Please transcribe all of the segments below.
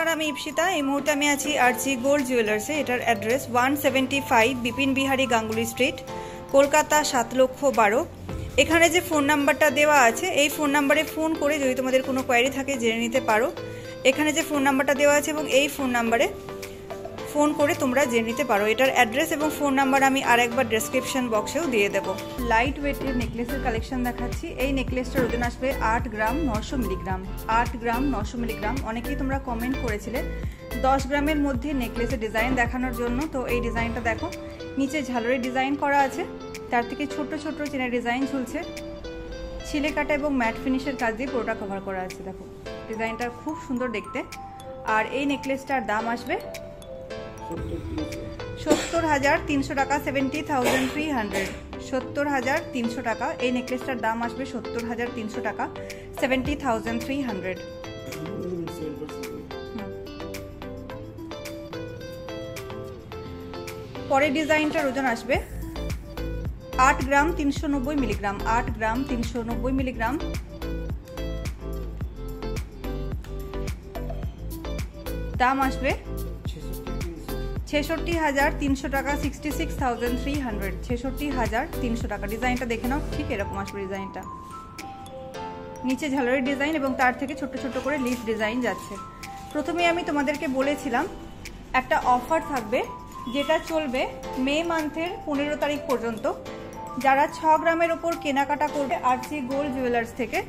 নমস্কার, আমি ইপসিতা। এই মুহূর্তে আমি আছি আরজি গোল্ড জুয়েলার্সে। এটার অ্যাড্রেস 175 বিপিন বিহারী গাঙ্গুলি স্ট্রিট, কলকাতা 7,12,000। এখানে যে ফোন নাম্বারটা দেওয়া আছে, এই ফোন নাম্বারে ফোন করে যদি তোমাদের কোনো কোয়ারি থাকে জেনে নিতে পারো। এখানে যে ফোন নাম্বারটা দেওয়া আছে এবং এই ফোন নাম্বারে ফোন করে তোমরা জেনে নিতে পারো। এটার অ্যাড্রেস এবং ফোন নাম্বার আমি আরেকবার ডেসক্রিপশন বক্সেও দিয়ে দেবো। লাইট ওয়েটের নেকলেসের কালেকশন দেখাচ্ছি। এই নেকলেসটার ওজন আসবে 8 গ্রাম 900 মিলিগ্রাম। 8 গ্রাম 900 মিলিগ্রাম। অনেকেই তোমরা কমেন্ট করেছিলে 10 গ্রামের মধ্যে নেকলেসের ডিজাইন দেখানোর জন্য। তো এই ডিজাইনটা দেখো, নিচে ঝালরের ডিজাইন করা আছে, তার থেকে ছোট ছোট চেনের ডিজাইন ঝুলছে, ছিলে কাটা এবং ম্যাট ফিনিশের কাজ দিয়ে পুরোটা কভার করা আছে। দেখো ডিজাইনটা খুব সুন্দর দেখতে। আর এই নেকলেসটার দাম আসবে 70,300 টাকা, 70,300। 70,300 টাকা। এই নেকলেসটার দাম আসবে 70,300 টাকা, 70,300। পরের ডিজাইনটার ওজন আসবে 8 গ্রাম 390 মিলিগ্রাম। 8 গ্রাম 390 মিলিগ্রাম। দাম আসবে 66,300 টাকা, 66,300। 66,300 টাকা। ডিজাইনটা দেখে নাও, ঠিক এরকম আসবে ডিজাইনটা। নিচে ঝালরের ডিজাইন এবং তার থেকে ছোট ছোট করে লিফ ডিজাইন যাচ্ছে। প্রথমে আমি তোমাদেরকে বলেছিলাম একটা অফার থাকবে, যেটা চলবে মে মান্থের 15 তারিখ পর্যন্ত। যারা 6 গ্রামের ওপর কেনাকাটা করবে আরজি গোল্ড জুয়েলার্স থেকে,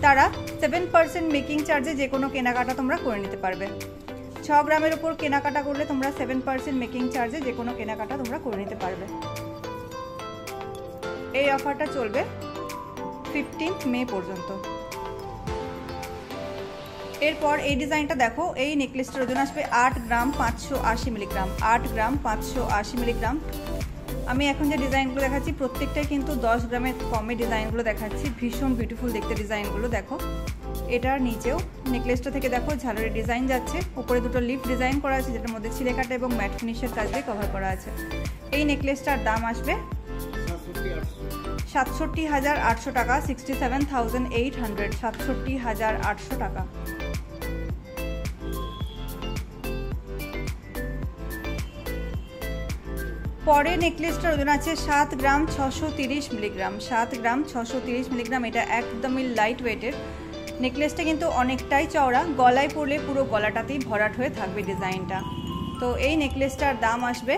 তারা 7% মেকিং চার্জে যে কোনো কেনাকাটা তোমরা করে নিতে পারবে। 6 গ্রামের ওপর কেনাকাটা করলে তোমরা 7% মেকিং চার্জে যে কোনো কেনাকাটা তোমরা করে নিতে পারবে। এই অফারটা চলবে 15 মে পর্যন্ত। এরপর এই ডিজাইনটা দেখো। এই নেকলেসটার ওজন আসবে 8 গ্রাম 580 মিলিগ্রাম। 8 গ্রাম 580 মিলিগ্রাম। আমি এখন যে ডিজাইনগুলো দেখাচ্ছি প্রত্যেকটাই কিন্তু 10 গ্রামের কমে ডিজাইনগুলো দেখাচ্ছি। ভীষণ বিউটিফুল দেখতে ডিজাইনগুলো দেখো। এটার নিচেও নেকলেসটা থেকে দেখো ঝালরের ডিজাইন যাচ্ছে, উপরে দুটো লিফ ডিজাইন করা আছে, যেটার মধ্যে ছিলে কাটা এবং ম্যাট ফিনিশের কাজ দিয়ে কভার করা আছে। এই নেকলেসটার দাম আসবে 67,800 টাকা, 67,800। 67,800 টাকা। পরে নেকলেসটার ওজন আছে 7 গ্রাম 630 মিলিগ্রাম। 7 গ্রাম 630 মিলিগ্রাম। এটা একদমই লাইট ওয়েটের। নেকলেসটা কিন্তু অনেকটাই চওড়া, গলায় পরলে পুরো গলাটাতেই ভরাট হয়ে থাকবে ডিজাইনটা। তো এই নেকলেসটার দাম আসবে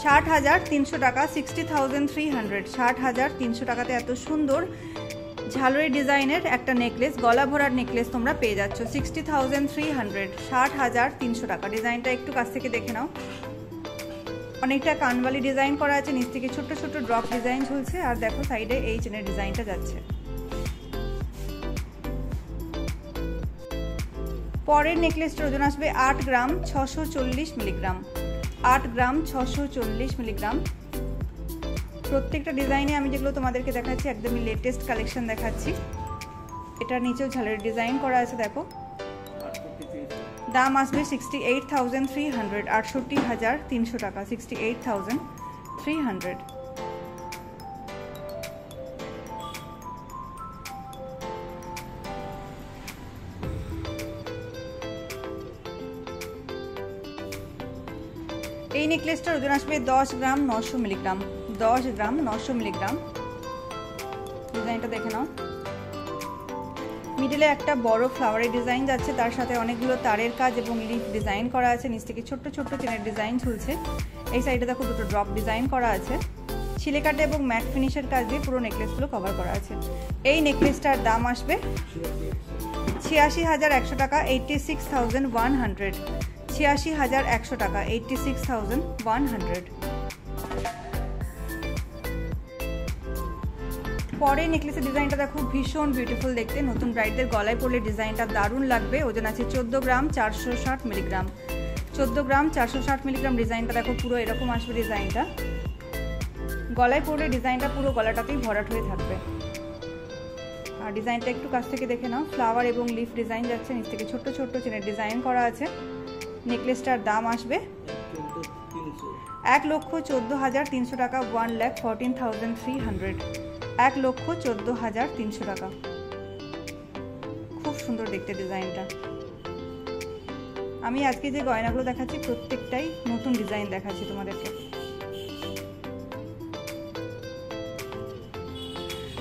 60,300 টাকা, 60,300। 60,300 টাকাতে এত সুন্দর ঝালরি ডিজাইনের একটা নেকলেস, গলা ভরার নেকলেস তোমরা পেয়ে যাচ্ছ 60,300। 60,300 টাকা। ডিজাইনটা একটু কাছ থেকে দেখে নাও। অনেকটা কানবালি ডিজাইন করা আছে, নিচ থেকে ছোট ছোট ড্রপ ডিজাইন ঝুলছে, আর দেখো সাইডে এই চেনের ডিজাইনটা যাচ্ছে। পরের নেকলেসটার ওজন আসবে 8 গ্রাম 640 মিলিগ্রাম। 8 গ্রাম 640 মিলিগ্রাম। প্রত্যেকটা ডিজাইনে আমি যেগুলো তোমাদেরকে দেখাচ্ছি একদমই লেটেস্ট কালেকশন দেখাচ্ছি। এটার নিচেও ঝালের ডিজাইন করা আছে দেখো। দাম আসবে 68,300। 68,300 টাকা, 68,300। এই নেকলেসটার ওজন আসবে 10 গ্রাম 900 মিলিগ্রাম। 10 গ্রাম 900 মিলিগ্রাম। ডিজাইনটা দেখে নাও। মিডলে একটা বড় ফ্লাওয়ারের ডিজাইন যাচ্ছে, তার সাথে অনেকগুলো তারের কাজ এবং লিফ ডিজাইন করা আছে, নিচ থেকে ছোট্ট ছোট্ট চেনের ডিজাইন ঝুলছে। এই সাইডে দেখো দুটো ড্রপ ডিজাইন করা আছে, ছিলে কাটা এবং ম্যাট ফিনিশের কাজ দিয়ে পুরো নেকলেসগুলো কভার করা আছে। এই নেকলেসটার দাম আসবে 86,100 টাকা, 86,100। 86,100 টাকা, 86,100। পরে নেকলেসের ডিজাইনটা দেখো, ভীষণ বিউটিফুল দেখতে। নতুন ব্রাইডদের গলায় পরলে ডিজাইনটা দারুণ লাগবে। ওজন আছে 14 গ্রাম 460 মিলিগ্রাম। 14 গ্রাম 460 মিলিগ্রাম। ডিজাইনটা দেখো পুরো এরকম আসবে ডিজাইনটা। গলায় পরলে ডিজাইনটা পুরো গলাটাতেই ভরাট হয়ে থাকবে। আর ডিজাইনটা একটু কাছ থেকে দেখে নাও। ফ্লাওয়ার এবং লিফ ডিজাইন যাচ্ছে, নিচ থেকে ছোট্ট ছোট্ট চেনের ডিজাইন করা আছে। নেকলেসটার দাম আসবে 1,14,300 টাকা, 1,14,300। 1,14,300 টাকা। খুব সুন্দর দেখতে ডিজাইনটা। আমি আজকে যে গয়নাগুলো দেখাচ্ছি প্রত্যেকটাই নতুন ডিজাইন দেখাচ্ছি তোমাদেরকে।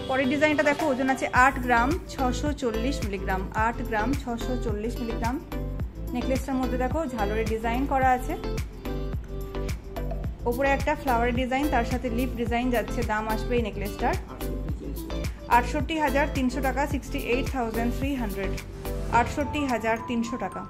পরের ডিজাইনটা দেখো, ওজন আছে 8 গ্রাম 640 মিলিগ্রাম। 8 গ্রাম 640 মিলিগ্রাম। নেকলেসটার মধ্যে দেখো ঝালরের ডিজাইন করা আছে, ওপরে একটা ফ্লাওয়ারের ডিজাইন, তার সাথে লিফ ডিজাইন যাচ্ছে। দাম আসবে এই নেকলেসটার 68,300 টাকা, 68,300, 68,300 টাকা।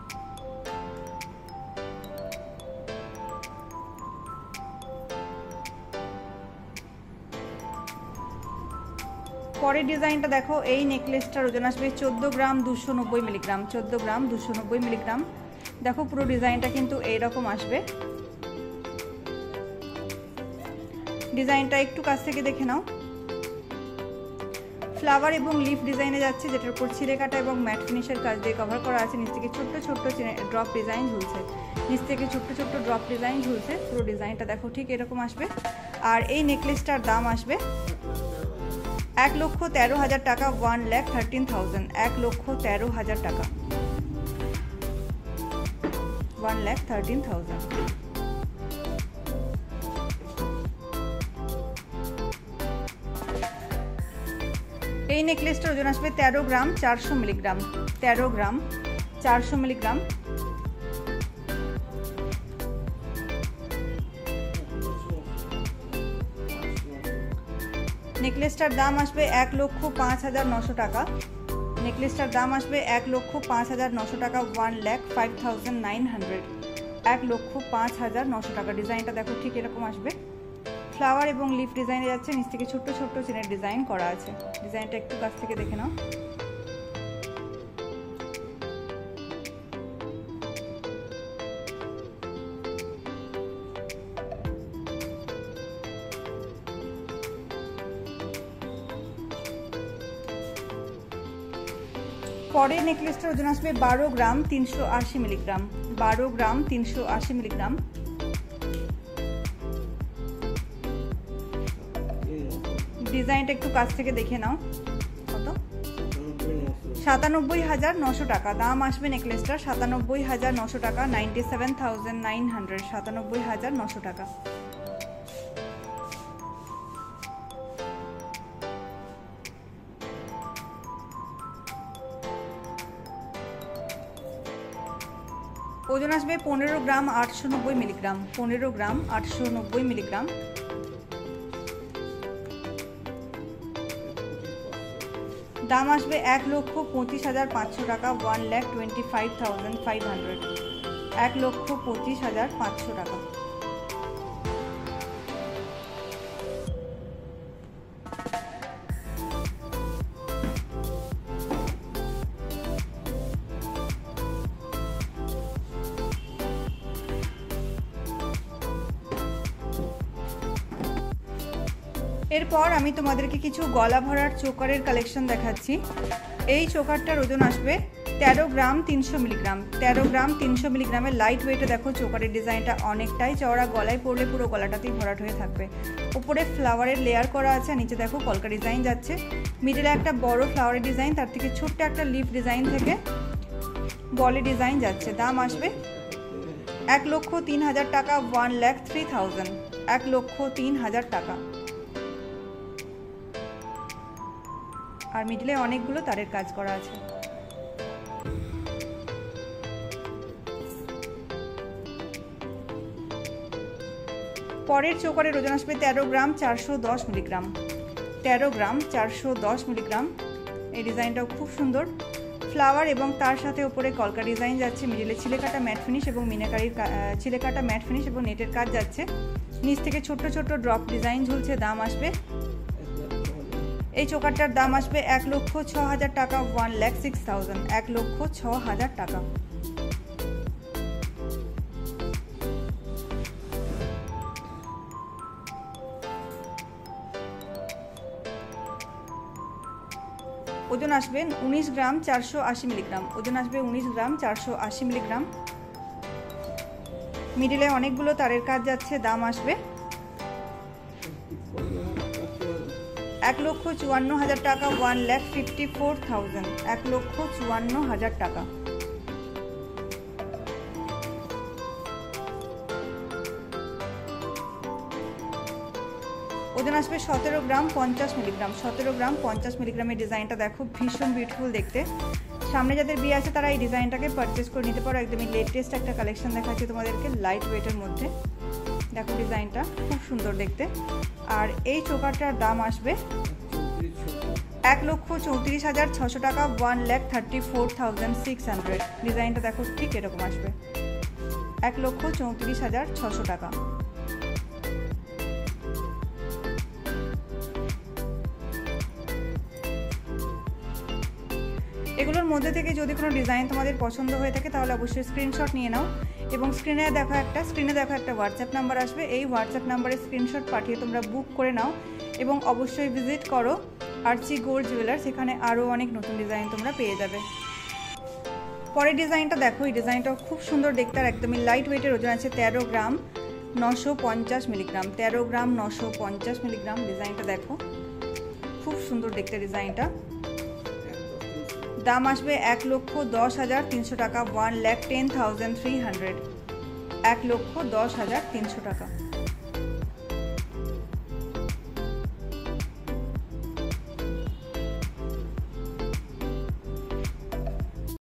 পরের ডিজাইনটা দেখো, এই নেকলেসটার ওজন আসবে 14 গ্রাম 290 মিলিগ্রাম। 14 গ্রাম 290 মিলিগ্রাম। দেখো পুরো ডিজাইনটা কিন্তু এইরকম আসবে। ডিজাইনটা একটু কাছ থেকে দেখে নাও। ফ্লাওয়ার এবং লিফ ডিজাইনে যাচ্ছে, যেটার উপর ছিঁড়ে কাটা এবং ম্যাট ফিনিশের কাজ দিয়ে কভার করা আছে। নিচ থেকে ছোট্ট ছোট্ট ড্রপ ডিজাইন ঝুলছে, নিচ থেকে ছোট্ট ছোট্ট ড্রপ ডিজাইন ঝুলছে। পুরো ডিজাইনটা দেখো ঠিক এরকম আসবে। আর এই নেকলেসটার দাম আসবে 1,13,000 টাকা, 1,13,000, 1,13,000 টাকা, 1,13,000। এই নেকলেসটার ওজন আসবে 13 গ্রাম 400 মিলিগ্রাম। 13 গ্রাম 400 মিলিগ্রাম। নেকলেসটার দাম আসবে 1,05,900 টাকা। নেকলেসটার দাম আসবে 1,05,900 টাকা, 1,05,900, 1,05,900 টাকা। ডিজাইনটা দেখো ঠিক এরকম আসবে। ফ্লাওয়ার এবং লিফ ডিজাইনে যাচ্ছে, নিচ থেকে ছোট্ট ছোট্ট চেনের ডিজাইন করা আছে। ডিজাইনটা একটু কাছ থেকে দেখে নাও। পরের নেকলেসটার ওজন আসবে 12 গ্রাম 380 মিলিগ্রাম। 12 গ্রাম 380 মিলিগ্রাম। ডিজাইনটা একটু কাছ থেকে দেখে নাও। কত? 97,900 টাকা। দাম আসবে নেকলেসটার 97,900 টাকা, 97,900, 97,900 টাকা। ওজন আসবে 15 গ্রাম 890 মিলিগ্রাম। 15 গ্রাম 890 মিলিগ্রাম। দাম আসবে 1,25,500 টাকা, 1,25,500, 1,25,500 টাকা। এরপর আমি তোমাদেরকে কিছু গলা ভরার চোকারের কালেকশন দেখাচ্ছি। এই চোকারটার ওজন আসবে 13 গ্রাম 300 মিলিগ্রাম। 13 গ্রাম 300 মিলিগ্রামের লাইট ওয়েটে। দেখো চোকারের ডিজাইনটা অনেকটাই চওড়া, গলায় পরলে পুরো গলাটাতেই ভরাট হয়ে থাকবে। উপরে ফ্লাওয়ারের লেয়ার করা আছে, নিচে দেখো কলকা ডিজাইন যাচ্ছে। মিডলে একটা বড় ফ্লাওয়ারের ডিজাইন, তার থেকে ছোট্ট একটা লিফ ডিজাইন থেকে বলে ডিজাইন যাচ্ছে। দাম আসবে 1,03,000 টাকা, 1,03,000, 1,03,000 টাকা। আর মিডলে অনেকগুলো তারের কাজ করা আছে। পরের চোকারের ওজন আসবে 13 গ্রাম 410 মিলিগ্রাম। 13 গ্রাম 410 মিলিগ্রাম। এই ডিজাইনটাও খুব সুন্দর। ফ্লাওয়ার এবং তার সাথে উপরে কলকা ডিজাইন যাচ্ছে। মিডিলে ছিলেকাটা ম্যাট ফিনিশ এবং মিনাকারির ছিলেকাটা ম্যাট ফিনিশ এবং নেটের কাজ যাচ্ছে। নিচ থেকে ছোট্ট ছোট্ট ড্রপ ডিজাইন ঝুলছে। দাম আসবে, এই চোকারটার দাম আসবে 1,06,000 টাকা, 1,06,000, 1,06,000 টাকা। ওজন আসবে 19 গ্রাম 480 মিলিগ্রাম। ওজন আসবে 19 গ্রাম 480 মিলিগ্রাম। মিডিলে অনেকগুলো তারের কাজ যাচ্ছে। দাম আসবে 1,54,000 টাকা, 1,54,000, 1,54,000 টাকা। ওজন আসবে 17 গ্রাম 50 মিলিগ্রাম। 17 গ্রাম 50 মিলিগ্রামের ডিজাইনটা দেখো, ভীষণ বিউটিফুল দেখতে। সামনে যাদের বিয়ে আছে তারা এই ডিজাইনটাকে পারচেস করে নিতে পারো। একদমই লেটেস্ট একটা কালেকশন দেখাচ্ছি তোমাদেরকে লাইট ওয়েটের মধ্যে। দেখো ডিজাইনটা খুব সুন্দর দেখতে। আর এই চোকারটার দাম আসবে 1,34,600 টাকা, 1,34,600। ডিজাইনটা দেখো ঠিক এরকম আসবে, 1,34,600 টাকা। এগুলোর মধ্যে থেকে যদি কোনো ডিজাইন তোমাদের পছন্দ হয়ে থাকে তাহলে অবশ্যই স্ক্রিনশট নিয়ে নাও এবং স্ক্রিনে দেখা একটা হোয়াটসঅ্যাপ নাম্বার আসবে। এই হোয়াটসঅ্যাপ নাম্বারে স্ক্রিনশট পাঠিয়ে তোমরা বুক করে নাও এবং অবশ্যই ভিজিট করো আরচি গোল্ড জুয়েলার্স। এখানে আরও অনেক নতুন ডিজাইন তোমরা পেয়ে যাবে। পরের ডিজাইনটা দেখো, এই ডিজাইনটাও খুব সুন্দর দেখতে আর একদমই লাইট ওয়েটের। ওজন আছে 13 গ্রাম 950 মিলিগ্রাম। 13 গ্রাম 950 মিলিগ্রাম। ডিজাইনটা দেখো খুব সুন্দর দেখতে ডিজাইনটা। দাম আসবে 1,10,300 টাকা, 1,10,300। 1,10,300 টাকা।